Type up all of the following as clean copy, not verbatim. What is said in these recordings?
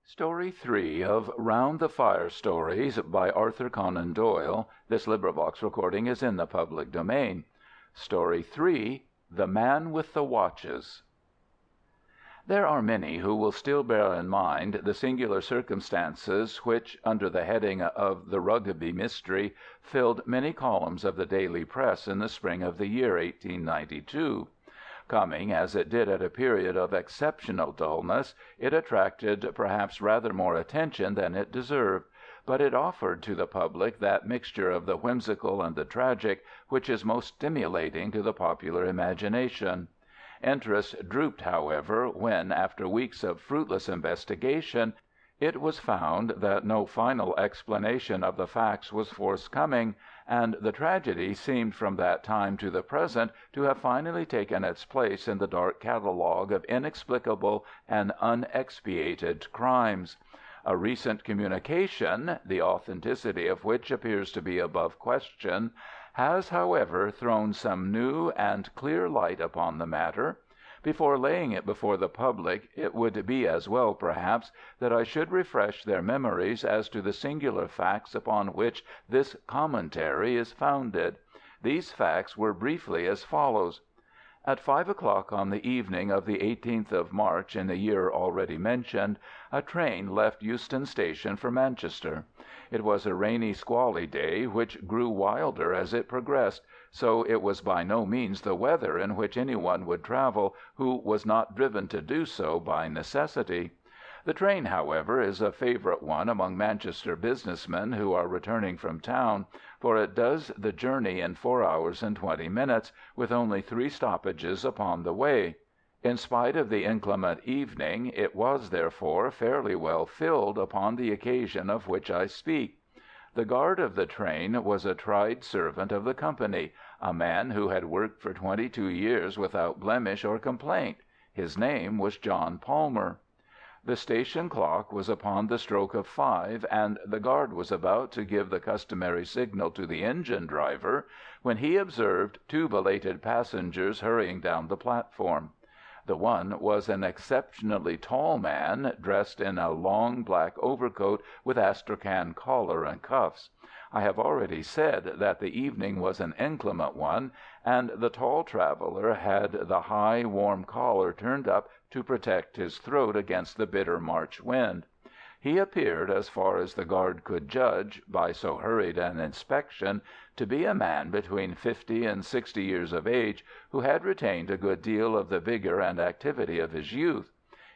Story 3 of Round the Fire Stories by Arthur Conan Doyle. This recording is in the public domain. Story 3, The Man with the Watches. There are many who will still bear in mind the singular circumstances which, under the heading of the Rugby Mystery, filled many columns of the daily press in the spring of the year 1892. Coming, as it did, at a period of exceptional dullness, it attracted perhaps rather more attention than it deserved, but it offered to the public that mixture of the whimsical and the tragic which is most stimulating to the popular imagination. Interest drooped, however, when, after weeks of fruitless investigation, it was found that no final explanation of the facts was forthcoming, and the tragedy seemed from that time to the present to have finally taken its place in the dark catalogue of inexplicable and unexpiated crimes. A recent communication, the authenticity of which appears to be above question, has, however, thrown some new and clear light upon the matter. Before laying it before the public, it would be as well, perhaps, that I should refresh their memories as to the singular facts upon which this commentary is founded. These facts were briefly as follows. At 5 o'clock on the evening of the 18th of March in the year already mentioned, a train left Euston Station for Manchester. It was a rainy, squally day, which grew wilder as it progressed, so it was by no means the weather in which anyone would travel who was not driven to do so by necessity. The train, however, is a favourite one among Manchester business men who are returning from town, for it does the journey in 4 hours and 20 minutes, with only 3 stoppages upon the way. In spite of the inclement evening, it was, therefore, fairly well filled upon the occasion of which I speak. The guard of the train was a tried servant of the company, a man who had worked for 22 years without blemish or complaint. His name was John Palmer. The station clock was upon the stroke of 5, and the guard was about to give the customary signal to the engine driver, when he observed 2 belated passengers hurrying down the platform. The one was an exceptionally tall man, dressed in a long black overcoat with astrakhan collar and cuffs. I have already said that the evening was an inclement one, and the tall traveller had the high, warm collar turned up to protect his throat against the bitter March wind. He appeared, as far as the guard could judge, by so hurried an inspection, to be a man between 50 and 60 years of age, who had retained a good deal of the vigour and activity of his youth.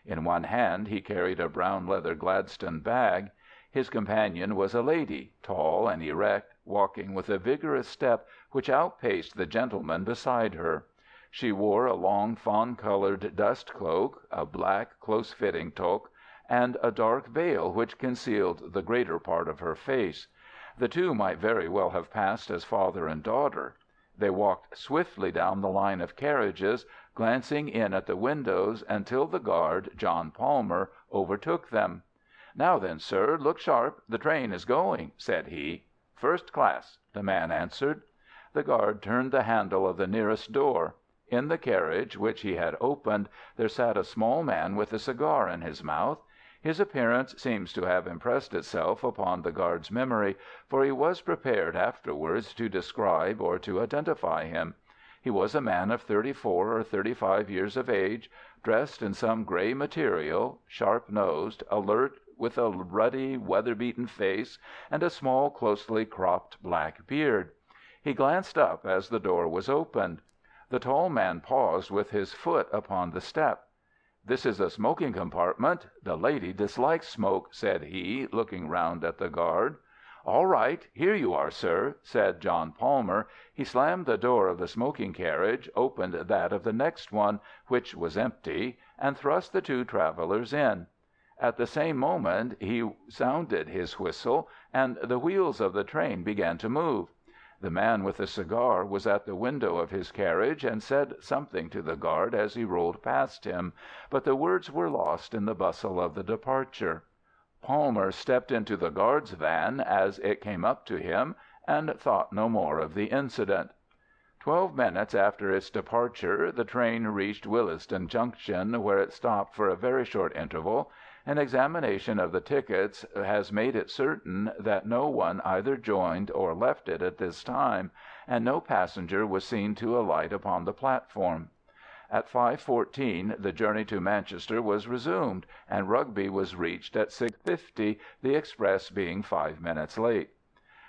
In one hand he carried a brown leather Gladstone bag. His companion was a lady, tall and erect, walking with a vigorous step which outpaced the gentleman beside her. She wore a long fawn-coloured dust cloak, a black close-fitting toque, and a dark veil which concealed the greater part of her face. The two might very well have passed as father and daughter. They walked swiftly down the line of carriages, glancing in at the windows until the guard, John Palmer, overtook them. "Now then, sir, look sharp. The train is going," said he. "First class," the man answered. The guard turned the handle of the nearest door. In the carriage, which he had opened, there sat a small man with a cigar in his mouth. His appearance seems to have impressed itself upon the guard's memory, for he was prepared afterwards to describe or to identify him. He was a man of 34 or 35 years of age, dressed in some grey material, sharp-nosed, alert, with a ruddy, weather-beaten face, and a small, closely cropped black beard. He glanced up as the door was opened. The tall man paused with his foot upon the step. "This is a smoking compartment. The lady dislikes smoke," said he, looking round at the guard. "All right. Here you are, sir," said John Palmer. He slammed the door of the smoking carriage, opened that of the next one, which was empty, and thrust the 2 travellers in. At the same moment he sounded his whistle, and the wheels of the train began to move. The man with the cigar was at the window of his carriage, and said something to the guard as he rolled past him, but the words were lost in the bustle of the departure. Palmer stepped into the guard's van as it came up to him, and thought no more of the incident. 12 minutes after its departure the train reached Willesden Junction, where it stopped for a very short interval, An examination of the tickets has made it certain that no one either joined or left it at this time, and no passenger was seen to alight upon the platform. At 5:14 the journey to Manchester was resumed, and Rugby was reached at 6:50, the express being 5 minutes late.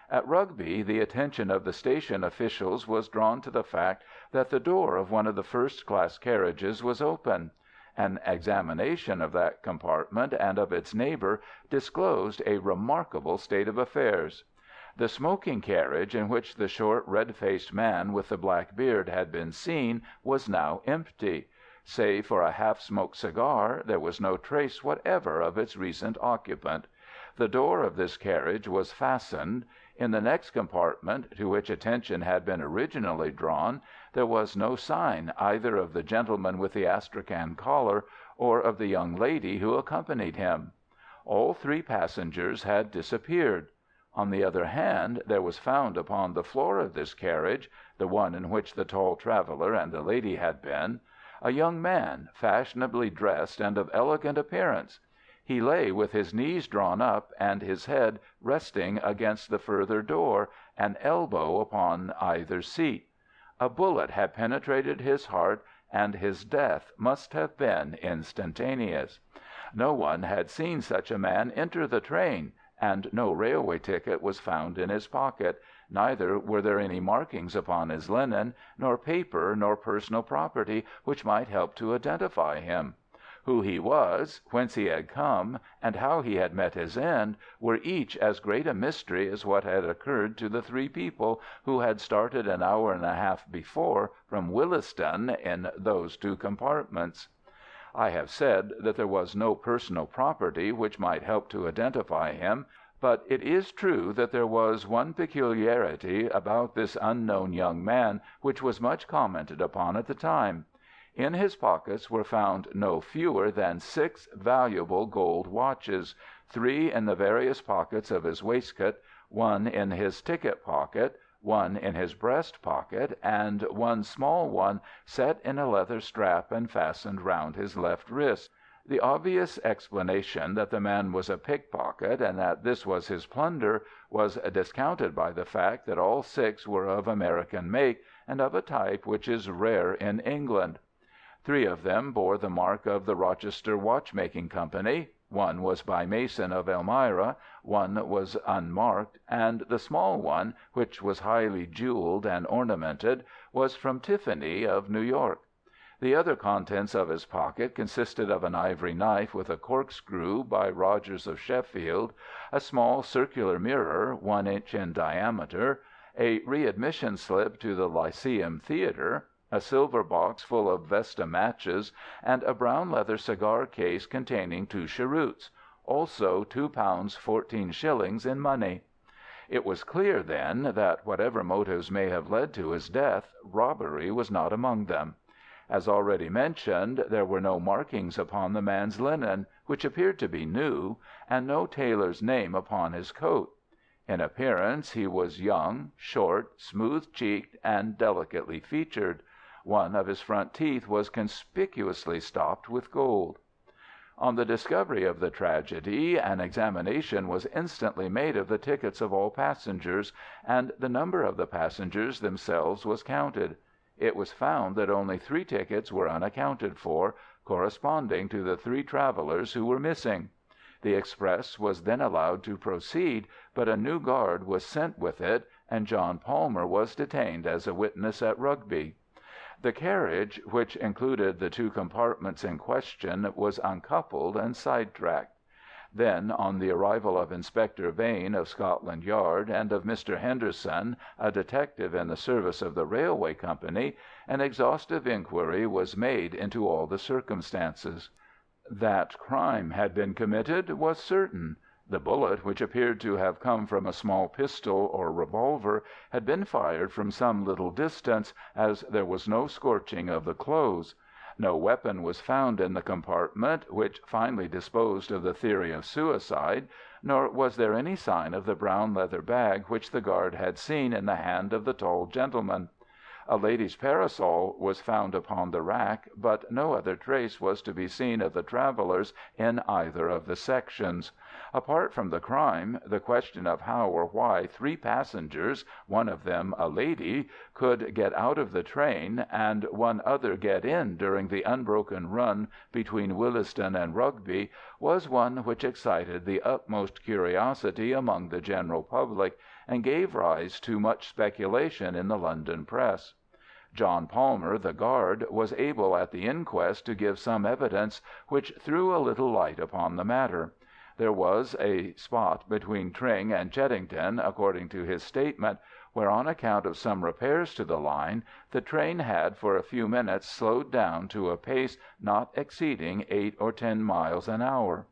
At Rugby, the attention of the station officials was drawn to the fact that the door of one of the first-class carriages was open. An examination of that compartment and of its neighbour disclosed a remarkable state of affairs. The smoking carriage in which the short, red-faced man with the black beard had been seen was now empty. Save for a half-smoked cigar, there was no trace whatever of its recent occupant. The door of this carriage was fastened. In the next compartment, to which attention had been originally drawn, there was no sign either of the gentleman with the astrakhan collar or of the young lady who accompanied him. All three passengers had disappeared. On the other hand, there was found upon the floor of this carriage, the one in which the tall traveller and the lady had been, a young man, fashionably dressed and of elegant appearance. He lay with his knees drawn up and his head resting against the further door, an elbow upon either seat. A bullet had penetrated his heart, and his death must have been instantaneous. No one had seen such a man enter the train, and no railway ticket was found in his pocket, neither were there any markings upon his linen, nor paper nor personal property which might help to identify him. Who he was, whence he had come, and how he had met his end, were each as great a mystery as what had occurred to the three people who had started an hour and a half before from Williston in those two compartments. I have said that there was no personal property which might help to identify him, but it is true that there was one peculiarity about this unknown young man which was much commented upon at the time. In his pockets were found no fewer than 6 valuable gold watches, 3 in the various pockets of his waistcoat, 1 in his ticket pocket, 1 in his breast pocket, and 1 small one set in a leather strap and fastened round his left wrist. The obvious explanation that the man was a pickpocket and that this was his plunder was discounted by the fact that all 6 were of American make and of a type which is rare in England. 3 of them bore the mark of the Rochester Watchmaking Company, 1 was by Mason of Elmira, 1 was unmarked, and the small one, which was highly jewelled and ornamented, was from Tiffany of New York. The other contents of his pocket consisted of an ivory knife with a corkscrew by Rogers of Sheffield, a small circular mirror 1 inch in diameter, a readmission slip to the Lyceum Theatre, a silver box full of Vesta matches, and a brown leather cigar case containing 2 cheroots, also £2 14s in money. It was clear, then, that whatever motives may have led to his death, robbery was not among them. As already mentioned, there were no markings upon the man's linen, which appeared to be new, and no tailor's name upon his coat. In appearance he was young, short, smooth-cheeked, and delicately featured. One of his front teeth was conspicuously stopped with gold. On the discovery of the tragedy, an examination was instantly made of the tickets of all passengers, and the number of the passengers themselves was counted. It was found that only 3 tickets were unaccounted for, corresponding to the 3 travellers who were missing. The express was then allowed to proceed, but a new guard was sent with it, and John Palmer was detained as a witness at Rugby. The carriage, which included the 2 compartments in question, was uncoupled and sidetracked. Then, on the arrival of Inspector Vane of Scotland Yard and of Mr. Henderson, a detective in the service of the railway company, an exhaustive inquiry was made into all the circumstances. That crime had been committed was certain. The bullet, which appeared to have come from a small pistol or revolver, had been fired from some little distance, as there was no scorching of the clothes. No weapon was found in the compartment, which finally disposed of the theory of suicide, nor was there any sign of the brown leather bag which the guard had seen in the hand of the tall gentleman. A lady's parasol was found upon the rack, but no other trace was to be seen of the travellers in either of the sections. Apart from the crime, the question of how or why 3 passengers, one of them a lady, could get out of the train and one other get in during the unbroken run between Williston and Rugby was one which excited the utmost curiosity among the general public, and gave rise to much speculation in the London press. John Palmer, the guard, was able at the inquest to give some evidence which threw a little light upon the matter. There was a spot between Tring and Cheddington, according to his statement, where on account of some repairs to the line, the train had for a few minutes slowed down to a pace not exceeding 8 or 10 miles an hour.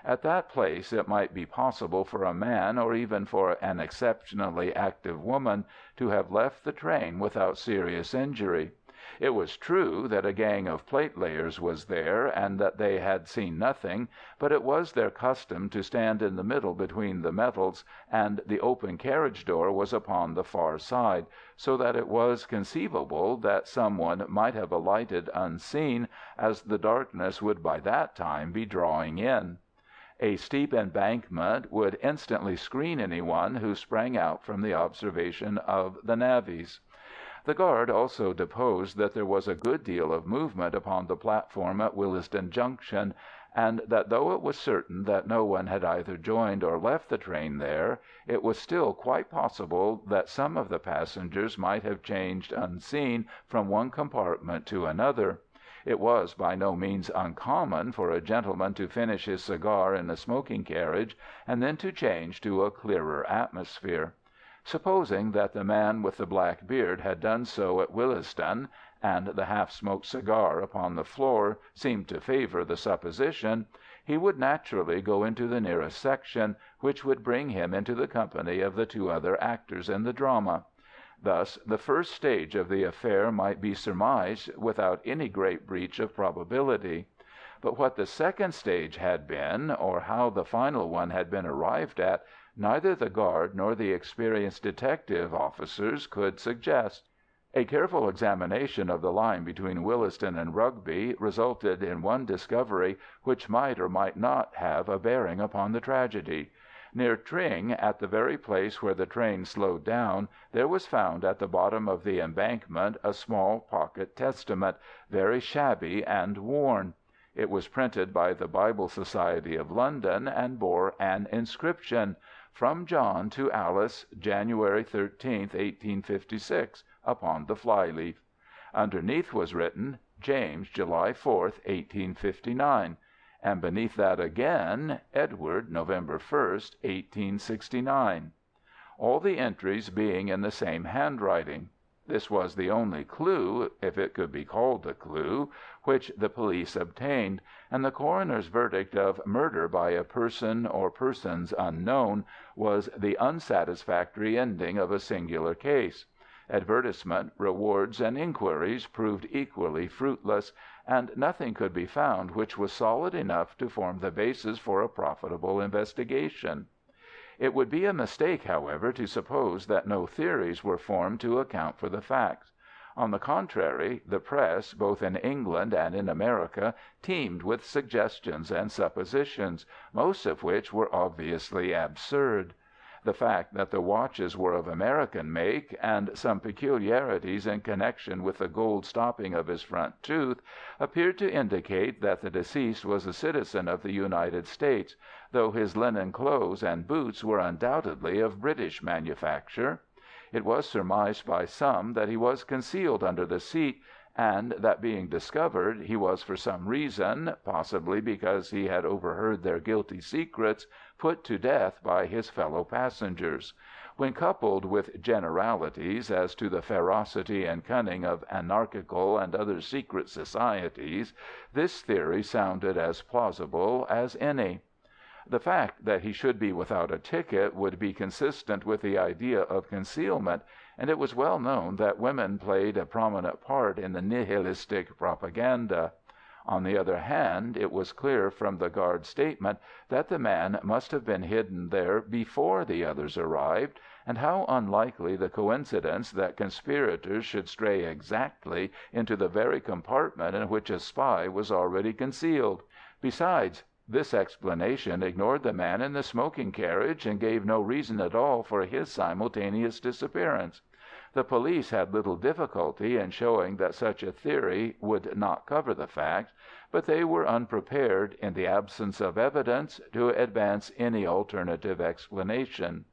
At that place it might be possible for a man, or even for an exceptionally active woman, to have left the train without serious injury. It was true that a gang of platelayers was there, and that they had seen nothing, but it was their custom to stand in the middle between the metals, and the open carriage door was upon the far side, so that it was conceivable that someone might have alighted unseen, as the darkness would by that time be drawing in. A steep embankment would instantly screen anyone who sprang out from the observation of the navvies. The guard also deposed that there was a good deal of movement upon the platform at Williston Junction, and that though it was certain that no one had either joined or left the train there, it was still quite possible that some of the passengers might have changed unseen from one compartment to another. It was by no means uncommon for a gentleman to finish his cigar in a smoking carriage and then to change to a clearer atmosphere. Supposing that the man with the black beard had done so at Williston, and the half-smoked cigar upon the floor seemed to favour the supposition, he would naturally go into the nearest section, which would bring him into the company of the 2 other actors in the drama. Thus the first stage of the affair might be surmised without any great breach of probability. But what the second stage had been, or how the final one had been arrived at, neither the guard nor the experienced detective officers could suggest. A careful examination of the line between Williston and Rugby resulted in one discovery which might or might not have a bearing upon the tragedy. Near Tring, at the very place where the train slowed down, there was found at the bottom of the embankment a small pocket Testament, very shabby and worn. It was printed by the Bible Society of London, and bore an inscription, "From John to Alice, January 13th, 1856," upon the flyleaf. Underneath was written, "James, July 4th, 1859." and beneath that again, "Edward, November 1st, 1869." All the entries being in the same handwriting. This was the only clue, if it could be called a clue, which the police obtained, and the coroner's verdict of murder by a person or persons unknown was the unsatisfactory ending of a singular case. Advertisement, rewards, and inquiries proved equally fruitless, and nothing could be found which was solid enough to form the basis for a profitable investigation. It would be a mistake, however, to suppose that no theories were formed to account for the facts. On the contrary, the press, both in England and in America, teemed with suggestions and suppositions, most of which were obviously absurd. The fact that the watches were of American make, and some peculiarities in connection with the gold stopping of his front tooth, appeared to indicate that the deceased was a citizen of the United States, though his linen clothes and boots were undoubtedly of British manufacture. It was surmised by some that he was concealed under the seat, and that being discovered he was for some reason, possibly because he had overheard their guilty secrets, put to death by his fellow passengers. When coupled with generalities as to the ferocity and cunning of anarchical and other secret societies, this theory sounded as plausible as any. The fact that he should be without a ticket would be consistent with the idea of concealment, and it was well known that women played a prominent part in the nihilistic propaganda. On the other hand, it was clear from the guard's statement that the man must have been hidden there before the others arrived, and how unlikely the coincidence that conspirators should stray exactly into the very compartment in which a spy was already concealed. Besides, this explanation ignored the man in the smoking carriage and gave no reason at all for his simultaneous disappearance. The police had little difficulty in showing that such a theory would not cover the facts, but they were unprepared, in the absence of evidence, to advance any alternative explanation.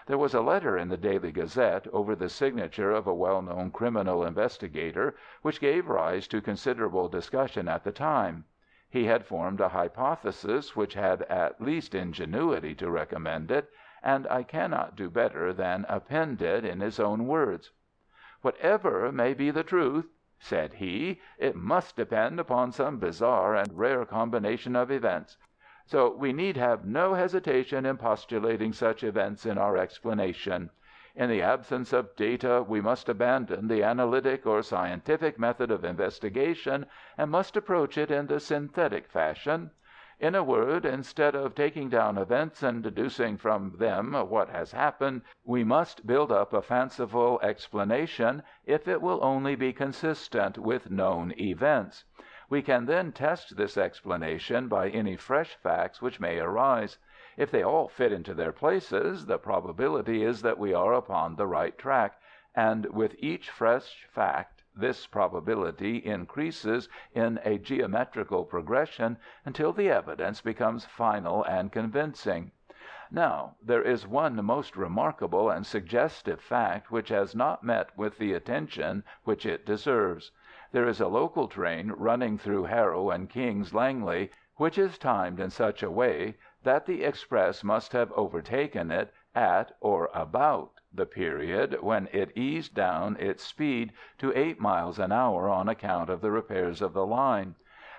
There was a letter in the Daily Gazette, over the signature of a well-known criminal investigator, which gave rise to considerable discussion at the time. He had formed a hypothesis which had at least ingenuity to recommend it, and I cannot do better than append it in his own words. "Whatever may be the truth," said he, "it must depend upon some bizarre and rare combination of events. So we need have no hesitation in postulating such events in our explanation. In the absence of data, we must abandon the analytic or scientific method of investigation, and must approach it in the synthetic fashion. In a word, instead of taking down events and deducing from them what has happened, we must build up a fanciful explanation, if it will only be consistent with known events. We can then test this explanation by any fresh facts which may arise. If they all fit into their places, the probability is that we are upon the right track, and with each fresh fact this probability increases in a geometrical progression until the evidence becomes final and convincing. Now, there is one most remarkable and suggestive fact which has not met with the attention which it deserves. There is a local train running through Harrow and King's Langley, which is timed in such a way that the express must have overtaken it at or about the period when it eased down its speed to 8 miles an hour on account of the repairs of the line.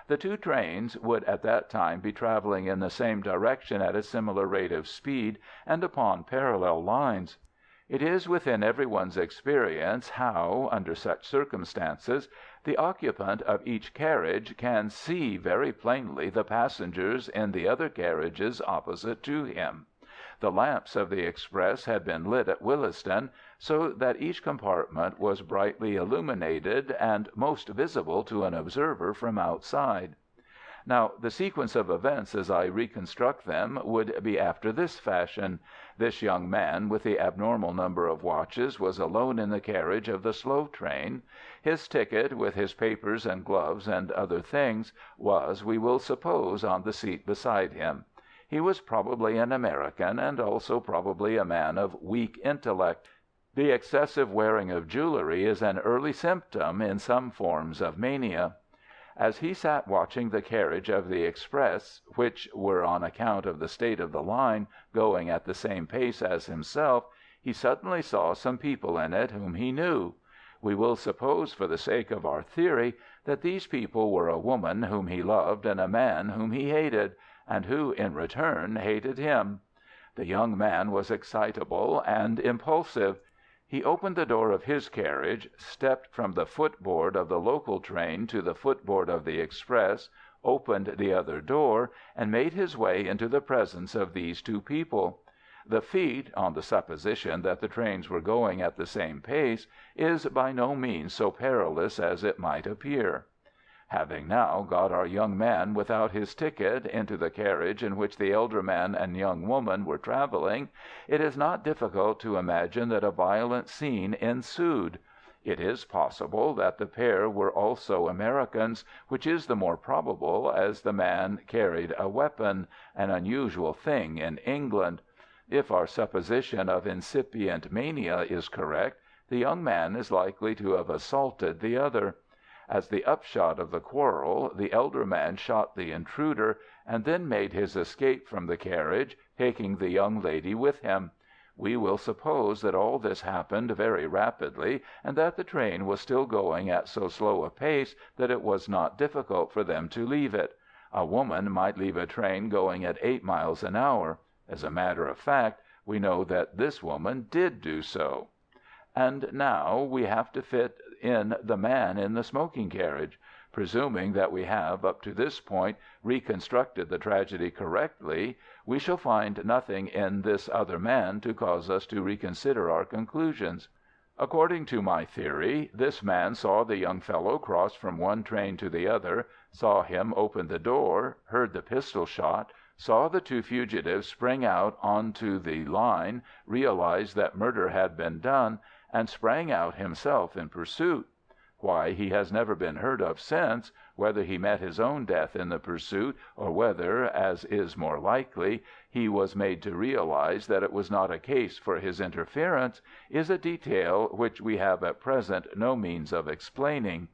The two trains would at that time be travelling in the same direction at a similar rate of speed and upon parallel lines. It is within everyone's experience how, under such circumstances, the occupant of each carriage can see very plainly the passengers in the other carriages opposite to him. The lamps of the express had been lit at Williston, so that each compartment was brightly illuminated and most visible to an observer from outside. Now, the sequence of events as I reconstruct them would be after this fashion. This young man with the abnormal number of watches was alone in the carriage of the slow train. His ticket, with his papers and gloves and other things, was, we will suppose, on the seat beside him. He was probably an American, and also probably a man of weak intellect. The excessive wearing of jewelry is an early symptom in some forms of mania. As he sat watching the carriage of the express, which were, on account of the state of the line, going at the same pace as himself, he suddenly saw some people in it whom he knew. We will suppose, for the sake of our theory, that these people were a woman whom he loved and a man whom he hated, and who, in return, hated him. The young man was excitable and impulsive. He opened the door of his carriage, stepped from the footboard of the local train to the footboard of the express, opened the other door, and made his way into the presence of these two people. The feat, on the supposition that the trains were going at the same pace, is by no means so perilous as it might appear. Having now got our young man without his ticket into the carriage in which the elder man and young woman were travelling, it is not difficult to imagine that a violent scene ensued. It is possible that the pair were also Americans, which is the more probable as the man carried a weapon, an unusual thing in England. If our supposition of incipient mania is correct, the young man is likely to have assaulted the other. As the upshot of the quarrel, the elder man shot the intruder, and then made his escape from the carriage, taking the young lady with him. We will suppose that all this happened very rapidly, and that the train was still going at so slow a pace that it was not difficult for them to leave it. A woman might leave a train going at 8 miles an hour. As a matter of fact, we know that this woman did do so. And now we have to fit in the man in the smoking carriage. Presuming that we have, up to this point, reconstructed the tragedy correctly, we shall find nothing in this other man to cause us to reconsider our conclusions. According to my theory, this man saw the young fellow cross from one train to the other, saw him open the door, heard the pistol shot, saw the two fugitives spring out onto the line, realized that murder had been done, and sprang out himself in pursuit. Why he has never been heard of since, whether he met his own death in the pursuit, or whether, as is more likely, he was made to realize that it was not a case for his interference, is a detail which we have at present no means of explaining.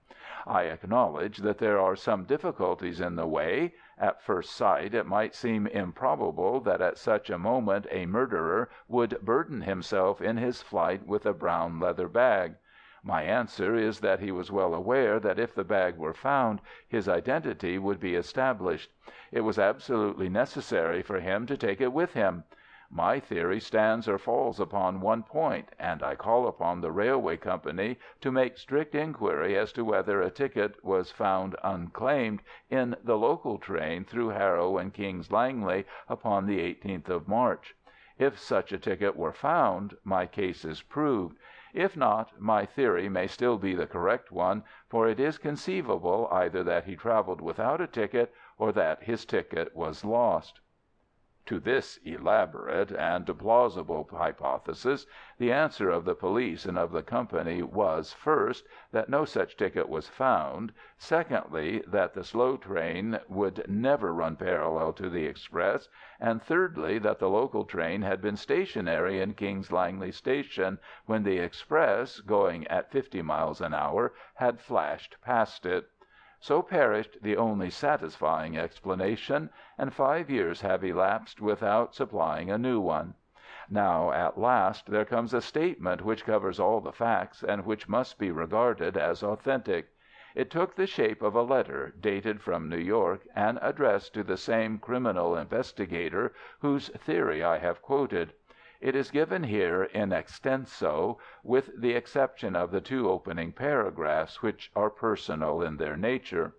I acknowledge that there are some difficulties in the way. At first sight it might seem improbable that at such a moment a murderer would burden himself in his flight with a brown leather bag. My answer is that he was well aware that if the bag were found, his identity would be established. It was absolutely necessary for him to take it with him. My theory stands or falls upon one point, and I call upon the railway company to make strict inquiry as to whether a ticket was found unclaimed in the local train through Harrow and King's Langley upon the 18th of March. If such a ticket were found, my case is proved. If not, my theory may still be the correct one, for it is conceivable either that he travelled without a ticket or that his ticket was lost. To this elaborate and plausible hypothesis, the answer of the police and of the company was, first, that no such ticket was found; secondly, that the slow train would never run parallel to the express; and thirdly, that the local train had been stationary in King's Langley Station when the express, going at 50 miles an hour, had flashed past it. So perished the only satisfying explanation, and 5 years have elapsed without supplying a new one. Now, at last, there comes a statement which covers all the facts, and which must be regarded as authentic. It took the shape of a letter, dated from New York, and addressed to the same criminal investigator whose theory I have quoted. It is given here in extenso, with the exception of the two opening paragraphs, which are personal in their nature.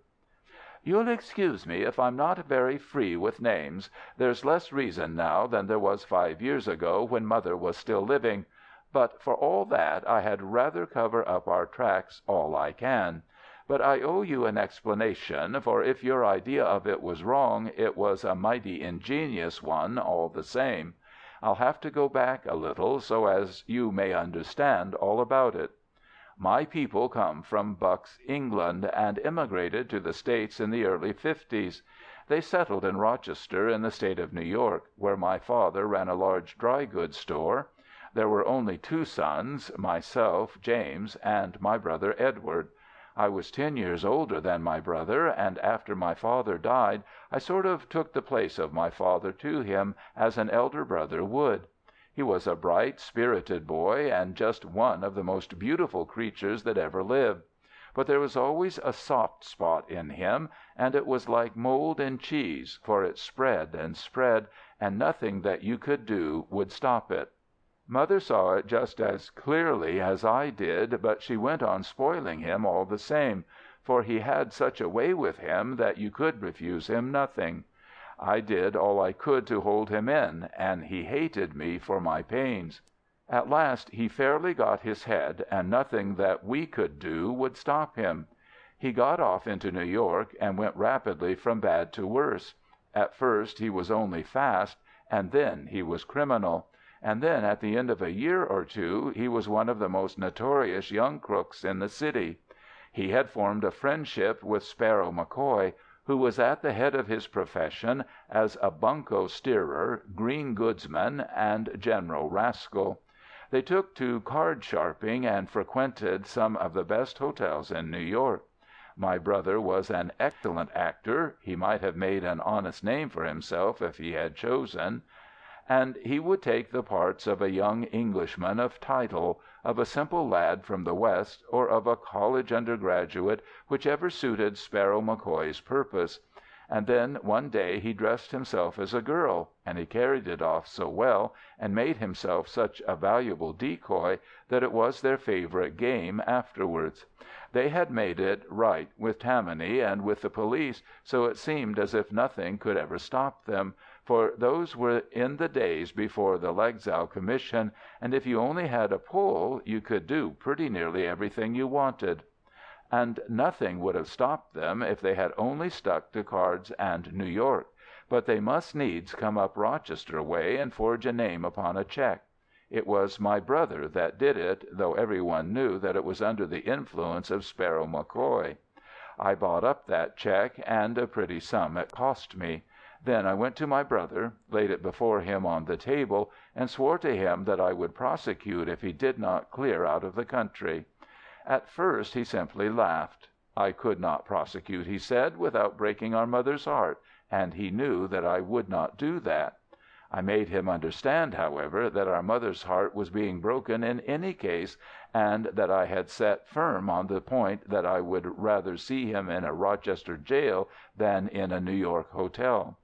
"You'll excuse me if I'm not very free with names. There's less reason now than there was 5 years ago, when Mother was still living. But for all that, I had rather cover up our tracks all I can. But I owe you an explanation, for if your idea of it was wrong, it was a mighty ingenious one all the same. I'll have to go back a little, so as you may understand all about it. My people come from Bucks, England, and emigrated to the States in the early '50s. They settled in Rochester, in the State of New York, where my father ran a large dry goods store. There were only 2 sons, myself, James, and my brother Edward. I was 10 years older than my brother, and after my father died I sort of took the place of my father to him, as an elder brother would. He was a bright, spirited boy, and just one of the most beautiful creatures that ever lived. But there was always a soft spot in him, and it was like mold in cheese, for it spread and spread, and nothing that you could do would stop it. Mother saw it just as clearly as I did, but she went on spoiling him all the same, for he had such a way with him that you could refuse him nothing. I did all I could to hold him in, and he hated me for my pains. At last he fairly got his head, and nothing that we could do would stop him. He got off into New York, and went rapidly from bad to worse. At first he was only fast, and then he was criminal. And then, at the end of a year or two, he was one of the most notorious young crooks in the city. He had formed a friendship with Sparrow McCoy, who was at the head of his profession as a bunco steerer, green goodsman, and general rascal. They took to card sharping, and frequented some of the best hotels in New York. My brother was an excellent actor. He might have made an honest name for himself if he had chosen. And he would take the parts of a young Englishman of title, of a simple lad from the West, or of a college undergraduate, whichever suited Sparrow McCoy's purpose. and then one day he dressed himself as a girl, and he carried it off so well, and made himself such a valuable decoy, that it was their favourite game afterwards. They had made it right with Tammany and with the police, so it seemed as if nothing could ever stop them, for those were in the days before the Lexow Commission, and if you only had a pull, you could do pretty nearly everything you wanted. And nothing would have stopped them if they had only stuck to cards and New York, but they must needs come up Rochester way and forge a name upon a cheque. It was my brother that did it, though everyone knew that it was under the influence of Sparrow McCoy. I bought up that cheque, and a pretty sum it cost me. Then I went to my brother, laid it before him on the table, and swore to him that I would prosecute if he did not clear out of the country. At first he simply laughed. I could not prosecute, he said, without breaking our mother's heart, and he knew that I would not do that. I made him understand, however, that our mother's heart was being broken in any case, and that I had set firm on the point that I would rather see him in a Rochester jail than in a New York hotel.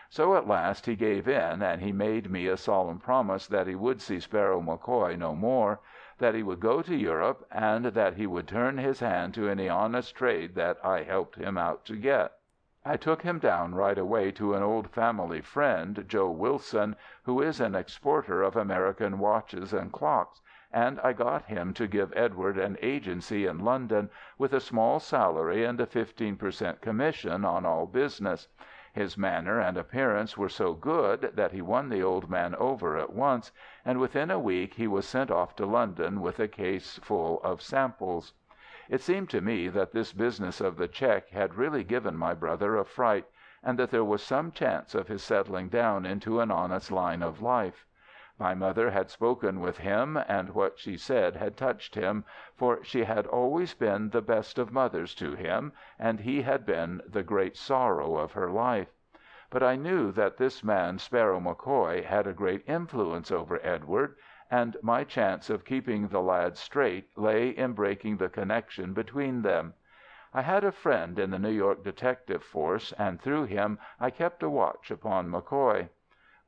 So at last he gave in, and he made me a solemn promise that he would see Sparrow McCoy no more, that he would go to Europe, and that he would turn his hand to any honest trade that I helped him out to get. I took him down right away to an old family friend, Joe Wilson, who is an exporter of American watches and clocks, and I got him to give Edward an agency in London, with a small salary and a 15% commission on all business. His manner and appearance were so good that he won the old man over at once, and within a week he was sent off to London with a case full of samples. It seemed to me that this business of the cheque had really given my brother a fright, and that there was some chance of his settling down into an honest line of life. My mother had spoken with him, and what she said had touched him, for she had always been the best of mothers to him, and he had been the great sorrow of her life. But I knew that this man Sparrow McCoy had a great influence over Edward, and my chance of keeping the lad straight lay in breaking the connection between them. I had a friend in the New York detective force, and through him I kept a watch upon McCoy.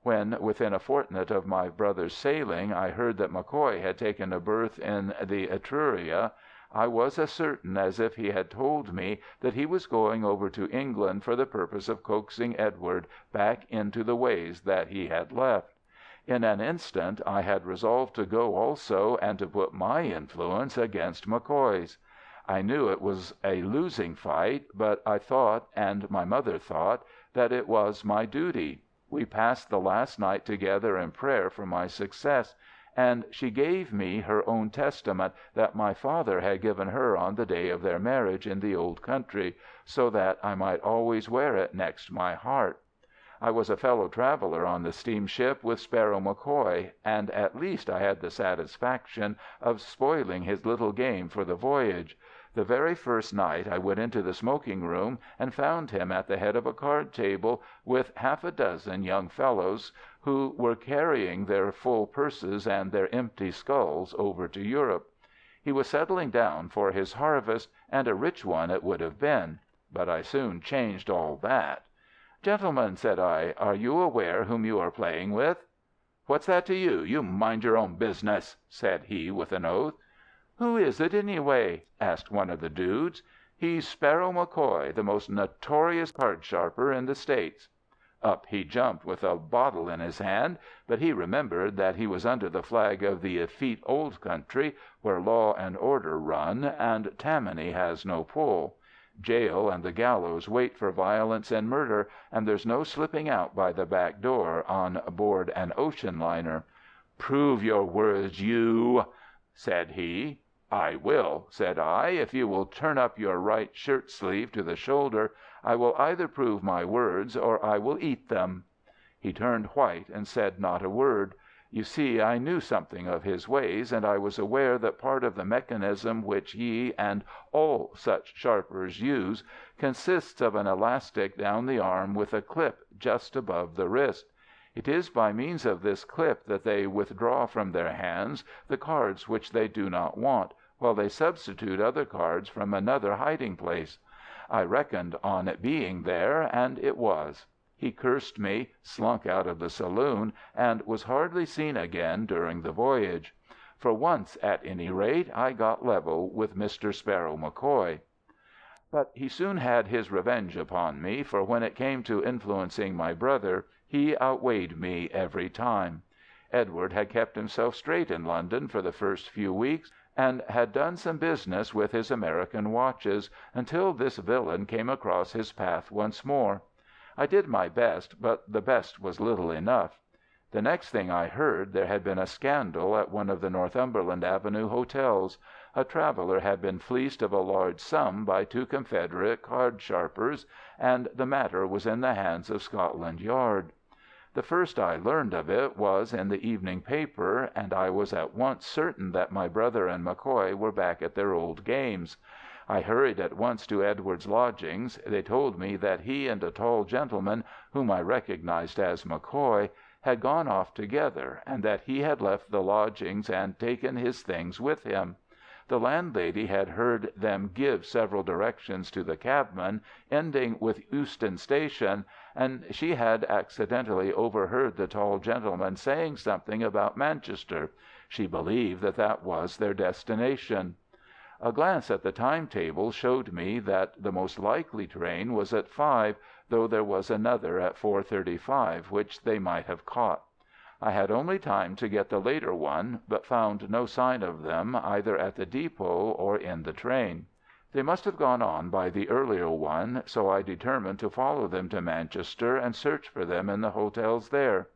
When, within a fortnight of my brother's sailing, I heard that McCoy had taken a berth in the Etruria, I was as certain as if he had told me that he was going over to England for the purpose of coaxing Edward back into the ways that he had left. In an instant I had resolved to go also, and to put my influence against McCoy's. I knew it was a losing fight, but I thought, and my mother thought, that it was my duty. We passed the last night together in prayer for my success, and she gave me her own testament that my father had given her on the day of their marriage in the old country, so that I might always wear it next my heart. I was a fellow traveller on the steamship with Sparrow McCoy, and at least I had the satisfaction of spoiling his little game for the voyage. The very first night I went into the smoking-room and found him at the head of a card-table with half a dozen young fellows who were carrying their full purses and their empty skulls over to Europe. He was settling down for his harvest, and a rich one it would have been. But I soon changed all that. "Gentlemen," said I, "are you aware whom you are playing with?" "What's that to you? You mind your own business," said he with an oath. "Who is it, anyway?" asked one of the dudes. "He's Sparrow McCoy, the most notorious card-sharper in the States." Up he jumped with a bottle in his hand, but he remembered that he was under the flag of the effete old country, where law and order run, and Tammany has no pull. Jail and the gallows wait for violence and murder, and there's no slipping out by the back door on board an ocean liner. "Prove your words, you," said he. "I will," said I. "If you will turn up your right shirt-sleeve to the shoulder, I will either prove my words or I will eat them." He turned white and said not a word. You see, I knew something of his ways, and I was aware that part of the mechanism which he and all such sharpers use consists of an elastic down the arm with a clip just above the wrist. It is by means of this clip that they withdraw from their hands the cards which they do not want, while they substitute other cards from another hiding-place. I reckoned on it being there, and it was. He cursed me, slunk out of the saloon, and was hardly seen again during the voyage. For once, at any rate, I got level with Mr. Sparrow McCoy. But he soon had his revenge upon me, for when it came to influencing my brother, he outweighed me every time. Edward had kept himself straight in London for the first few weeks, and had done some business with his American watches, until this villain came across his path once more. I did my best, but the best was little enough. The next thing I heard, there had been a scandal at one of the Northumberland Avenue hotels. A traveller had been fleeced of a large sum by two Confederate card sharpers, and the matter was in the hands of Scotland Yard. The first I learned of it was in the evening paper, and I was at once certain that my brother and McCoy were back at their old games. I hurried at once to Edward's lodgings. They told me that he and a tall gentleman, whom I recognized as McCoy, had gone off together, and that he had left the lodgings and taken his things with him. The landlady had heard them give several directions to the cabman, ending with Euston Station, and she had accidentally overheard the tall gentleman saying something about Manchester. She believed that that was their destination. A glance at the timetable showed me that the most likely train was at 5, though there was another at 4:35 which they might have caught. I had only time to get the later one, but found no sign of them either at the depot or in the train. They must have gone on by the earlier one, so I determined to follow them to Manchester and search for them in the hotels there.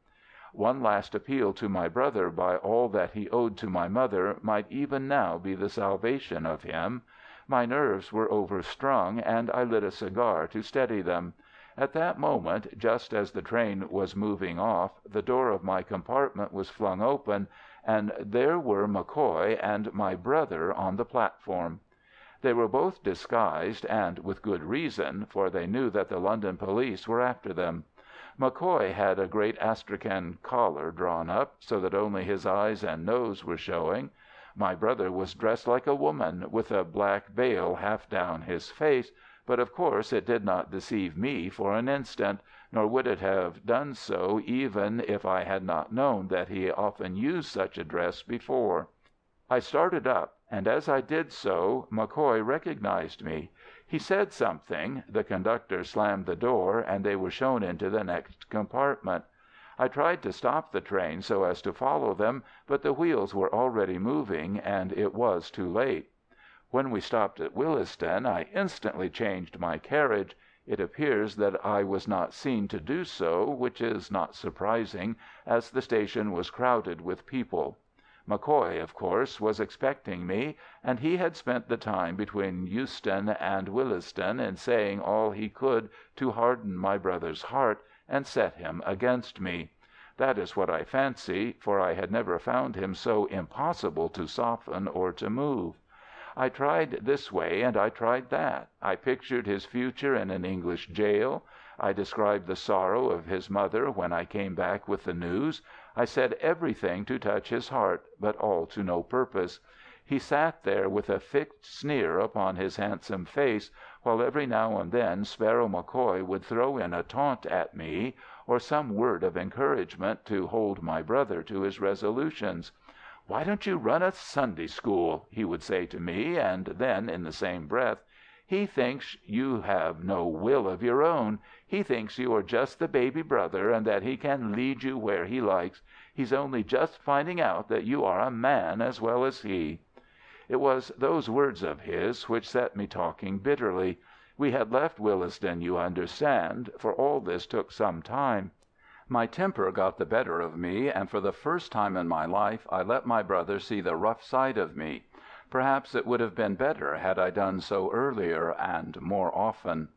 One last appeal to my brother by all that he owed to my mother might even now be the salvation of him. My nerves were overstrung, and I lit a cigar to steady them. At that moment, just as the train was moving off, the door of my compartment was flung open, and there were McCoy and my brother on the platform. They were both disguised, and with good reason, for they knew that the London police were after them. McCoy had a great astrakhan collar drawn up, so that only his eyes and nose were showing. My brother was dressed like a woman, with a black veil half down his face, but of course it did not deceive me for an instant, nor would it have done so even if I had not known that he often used such a dress before. I started up, and as I did so, McCoy recognized me. He said something, the conductor slammed the door, and they were shown into the next compartment. I tried to stop the train so as to follow them, but the wheels were already moving, and it was too late. When we stopped at Williston, I instantly changed my carriage. It appears that I was not seen to do so, which is not surprising, as the station was crowded with people. McCoy, of course, was expecting me, and he had spent the time between Euston and Williston in saying all he could to harden my brother's heart and set him against me. That is what I fancy, for I had never found him so impossible to soften or to move. I tried this way and I tried that. I pictured his future in an English jail. I described the sorrow of his mother when I came back with the news. I said everything to touch his heart, but all to no purpose. He sat there with a fixed sneer upon his handsome face, while every now and then Sparrow McCoy would throw in a taunt at me, or some word of encouragement to hold my brother to his resolutions. "Why don't you run a Sunday school?" he would say to me, and then, in the same breath, "He thinks you have no will of your own. He thinks you are just the baby brother, and that he can lead you where he likes. He's only just finding out that you are a man as well as he." It was those words of his which set me talking bitterly. We had left Williston, you understand, for all this took some time. My temper got the better of me, and for the first time in my life I let my brother see the rough side of me. Perhaps it would have been better had I done so earlier and more often.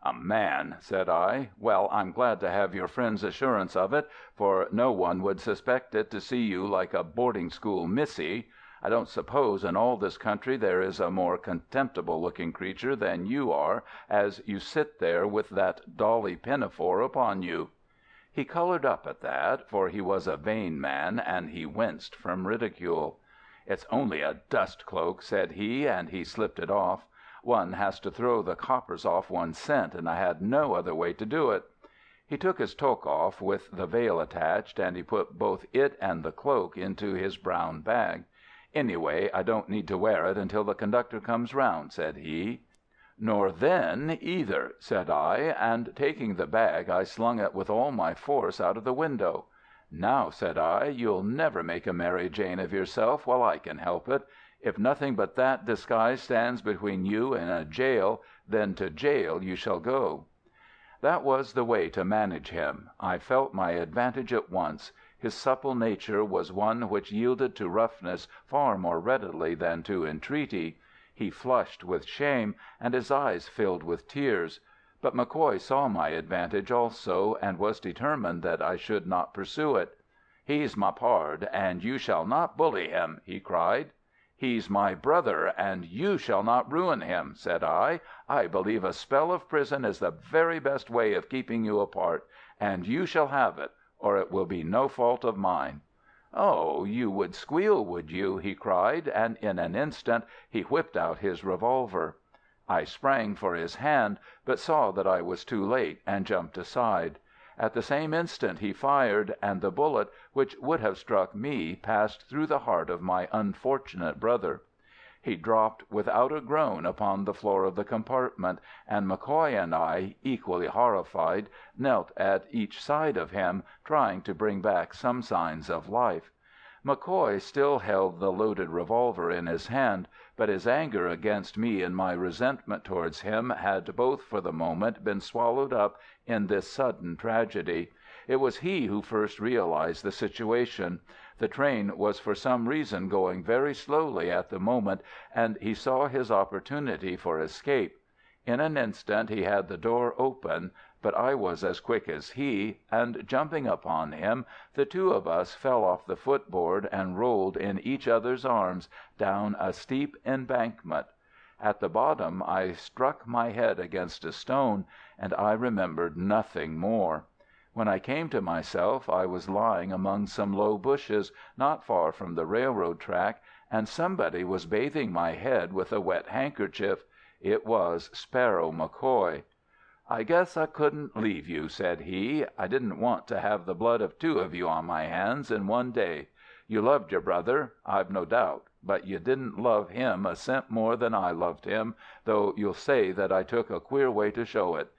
"A man," said I. "Well, I'm glad to have your friend's assurance of it, for no one would suspect it to see you like a boarding-school missy. I don't suppose in all this country there is a more contemptible-looking creature than you are, as you sit there with that dolly pinafore upon you." He coloured up at that, for he was a vain man, and he winced from ridicule. "It's only a dust cloak," said he, and he slipped it off. One has to throw the coppers off one's scent, and I had no other way to do it." He took his toque off with the veil attached, and he put both it and the cloak into his brown bag. "Anyway, I don't need to wear it until the conductor comes round," said he. "Nor then either," said I, and taking the bag I slung it with all my force out of the window. "Now," said I, "you'll never make a Mary Jane of yourself while I can help it. If nothing but that disguise stands between you and a jail, then to jail you shall go." That was the way to manage him. I felt my advantage at once. His supple nature was one which yielded to roughness far more readily than to entreaty. He flushed with shame, and his eyes filled with tears. But McCoy saw my advantage also, and was determined that I should not pursue it. "He's my pard, and you shall not bully him," he cried. "He's my brother, and you shall not ruin him," said I. "I believe a spell of prison is the very best way of keeping you apart, and you shall have it, or it will be no fault of mine." "Oh, you would squeal, would you?" he cried, and in an instant he whipped out his revolver. I sprang for his hand, but saw that I was too late, and jumped aside. At the same instant he fired, and the bullet, which would have struck me, passed through the heart of my unfortunate brother. He dropped without a groan upon the floor of the compartment, and McCoy and I, equally horrified, knelt at each side of him, trying to bring back some signs of life. McCoy still held the loaded revolver in his hand, but his anger against me and my resentment towards him had both for the moment been swallowed up in this sudden tragedy. It was he who first realized the situation. The train was for some reason going very slowly at the moment, and he saw his opportunity for escape. In an instant he had the door open, but I was as quick as he, and jumping upon him, the two of us fell off the footboard and rolled in each other's arms down a steep embankment. At the bottom I struck my head against a stone, and I remembered nothing more. When I came to myself I was lying among some low bushes not far from the railroad track, and somebody was bathing my head with a wet handkerchief. It was Sparrow McCoy. "I guess I couldn't leave you," said he. "I didn't want to have the blood of two of you on my hands in one day. You loved your brother, I've no doubt, but you didn't love him a cent more than I loved him, though you'll say that I took a queer way to show it.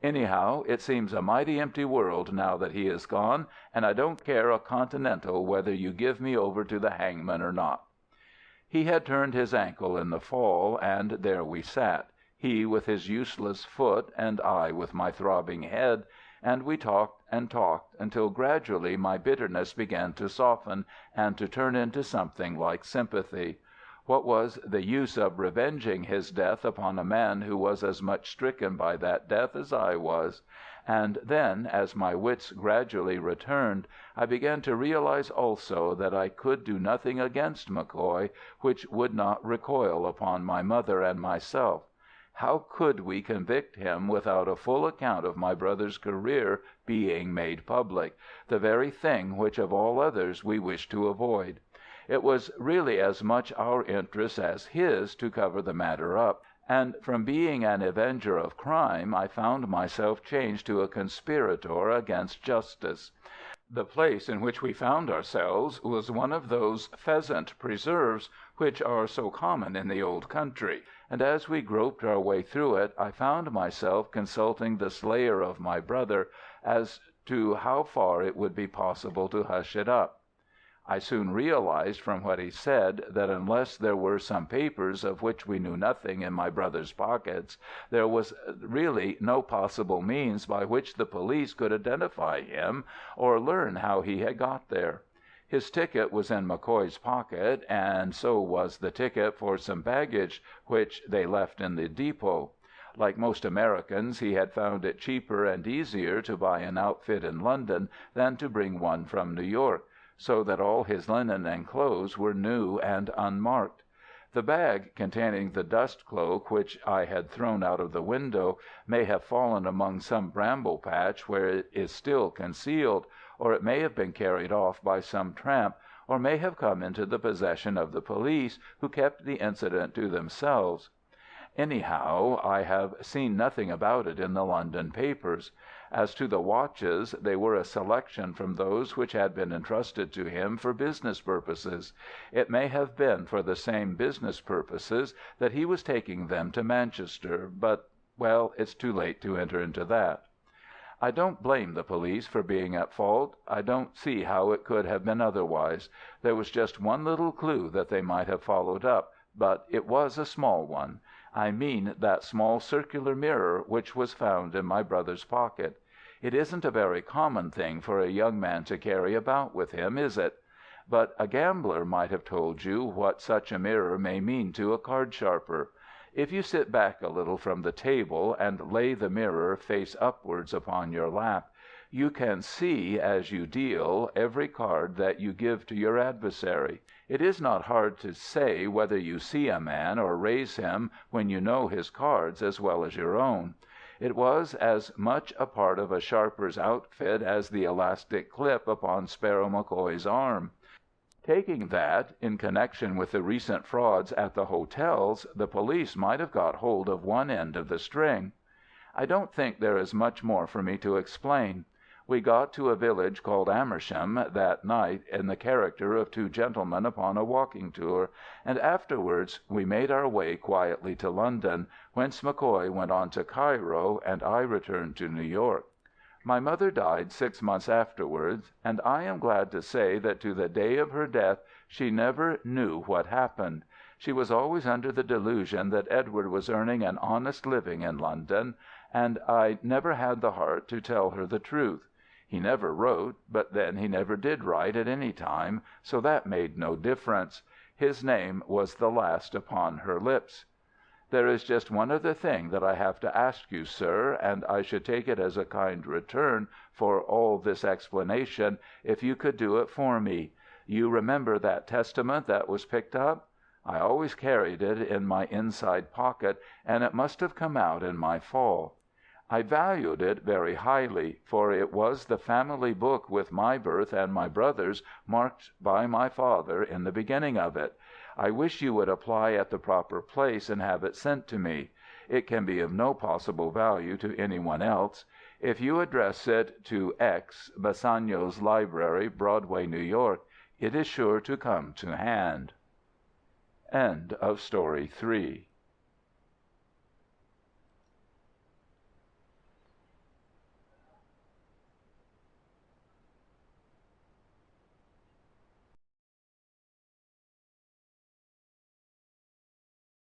Anyhow, it seems a mighty empty world now that he is gone, and I don't care a continental whether you give me over to the hangman or not." He had turned his ankle in the fall, and there we sat, he with his useless foot and I with my throbbing head, and we talked and talked until gradually my bitterness began to soften and to turn into something like sympathy. What was the use of revenging his death upon a man who was as much stricken by that death as I was? And then, as my wits gradually returned, I began to realize also that I could do nothing against McCoy which would not recoil upon my mother and myself. How could we convict him without a full account of my brother's career being made public, the very thing which of all others we wished to avoid? It was really as much our interest as his to cover the matter up, and from being an avenger of crime I found myself changed to a conspirator against justice. The place in which we found ourselves was one of those pheasant preserves which are so common in the old country, and as we groped our way through it I found myself consulting the slayer of my brother as to how far it would be possible to hush it up. I soon realized from what he said that unless there were some papers of which we knew nothing in my brother's pockets, there was really no possible means by which the police could identify him or learn how he had got there. His ticket was in McCoy's pocket, and so was the ticket for some baggage which they left in the depot. Like most Americans, he had found it cheaper and easier to buy an outfit in London than to bring one from New York, so that all his linen and clothes were new and unmarked. The bag containing the dust cloak which I had thrown out of the window may have fallen among some bramble patch where it is still concealed, or it may have been carried off by some tramp, or may have come into the possession of the police, who kept the incident to themselves. Anyhow, I have seen nothing about it in the London papers. As to the watches, they were a selection from those which had been entrusted to him for business purposes. It may have been for the same business purposes that he was taking them to Manchester, but, well, it's too late to enter into that. I don't blame the police for being at fault. I don't see how it could have been otherwise. There was just one little clue that they might have followed up, but it was a small one. I mean that small circular mirror which was found in my brother's pocket. It isn't a very common thing for a young man to carry about with him, is it? But a gambler might have told you what such a mirror may mean to a card sharper. If you sit back a little from the table and lay the mirror face upwards upon your lap, you can see as you deal every card that you give to your adversary. It is not hard to say whether you see a man or raise him when you know his cards as well as your own. It was as much a part of a sharper's outfit as the elastic clip upon Sparrow McCoy's arm. Taking that, in connection with the recent frauds at the hotels, the police might have got hold of one end of the string. I don't think there is much more for me to explain. We got to a village called Amersham that night in the character of two gentlemen upon a walking tour, and afterwards we made our way quietly to London, whence McCoy went on to Cairo, and I returned to New York. My mother died 6 months afterwards, and I am glad to say that to the day of her death she never knew what happened. She was always under the delusion that Edward was earning an honest living in London, and I never had the heart to tell her the truth. He never wrote, but then he never did write at any time, so that made no difference. His name was the last upon her lips. There is just one other thing that I have to ask you, sir, and I should take it as a kind return for all this explanation if you could do it for me. You remember that Testament that was picked up? I always carried it in my inside pocket, and it must have come out in my fall. I valued it very highly, for it was the family book with my birth and my brother's marked by my father in the beginning of it. I wish you would apply at the proper place and have it sent to me. It can be of no possible value to anyone else. If you address it to X, Bassanio's Library, Broadway, New York, it is sure to come to hand. End of Story 3.